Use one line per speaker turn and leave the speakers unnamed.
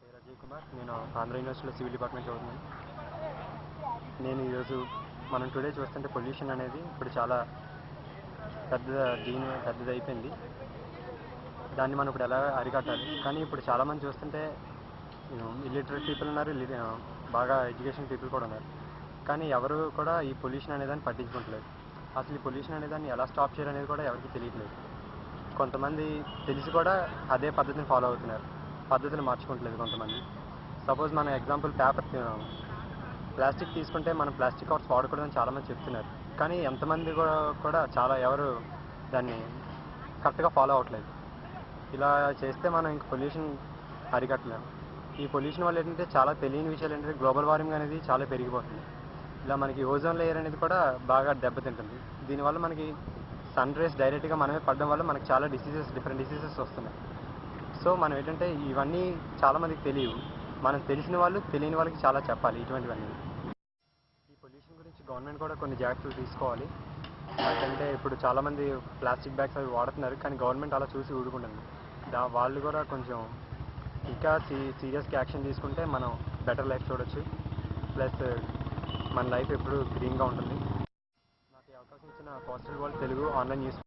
పేరు అజయ్ కుమార్. నేను ఆంధ్ర యూనివర్సిటీలో సివిల్ డిపార్ట్మెంట్ చదువుతున్నాను. నేను ఈరోజు మనం టుడే చూస్తుంటే పొల్యూషన్ అనేది ఇప్పుడు చాలా పెద్దది అయిపోయింది. దాన్ని మనం ఇప్పుడు ఎలా అరికట్టాలి? కానీ ఇప్పుడు చాలామంది చూస్తుంటే ఇల్లిటరేట్ పీపుల్ ఉన్నారు, బాగా ఎడ్యుకేషన్ పీపుల్ కూడా ఉన్నారు. కానీ ఎవరు కూడా ఈ పొల్యూషన్ అనేదాన్ని పట్టించుకోవట్లేదు. అసలు ఈ పొల్యూషన్ అనేదాన్ని ఎలా స్టాప్ చేయాలనేది కూడా ఎవరికి తెలియట్లేదు. కొంతమంది తెలిసి కూడా అదే పద్ధతిని ఫాలో అవుతున్నారు, పద్ధతిని మార్చుకోవట్లేదు కొంతమంది. సపోజ్ మన ఎగ్జాంపుల్ ప్లాస్టిక్ తీసుకుంటే మనం ప్లాస్టిక్ కవర్స్ వాడకూడదని చాలామంది చెప్తున్నారు. కానీ ఎంతమంది కూడా ఎవరు దాన్ని కరెక్ట్గా ఫాలో అవ్వట్లేదు. ఇలా చేస్తే మనం ఇంక పొల్యూషన్ అరికట్టలేము. ఈ పొల్యూషన్ వల్ల ఏంటంటే చాలా తెలియని విషయాలు ఏంటంటే గ్లోబల్ వార్మింగ్ అనేది చాలా పెరిగిపోతుంది. ఇలా మనకి ఓజోన్ లేయర్ అనేది కూడా బాగా దెబ్బతింటుంది. దీనివల్ల మనకి సన్ రేస్ డైరెక్ట్గా మనమే పడడం వల్ల మనకి చాలా డిఫరెంట్ డిసీజెస్ వస్తున్నాయి. సో మనం ఏంటంటే ఇవన్నీ చాలామందికి తెలియవు. మనం తెలిసిన వాళ్ళు తెలియని వాళ్ళకి చాలా చెప్పాలి ఇటువంటివన్నీ. ఈ పొల్యూషన్ గురించి గవర్నమెంట్ కూడా కొన్ని జాగ్రత్తలు తీసుకోవాలి. ఎందుకంటే ఇప్పుడు చాలామంది ప్లాస్టిక్ బ్యాగ్స్ అవి వాడుతున్నారు, కానీ గవర్నమెంట్ అలా చూసి ఊరుకుంటుంది. వాళ్ళు కూడా కొంచెం ఇంకా సీరియస్గా యాక్షన్ తీసుకుంటే మనం బెటర్ లైఫ్ చూడొచ్చు. ప్లస్ మన లైఫ్ ఎప్పుడు గ్రీన్గా ఉంటుంది. నాకు ఈ అవకాశం ఇచ్చిన postal world Telugu online news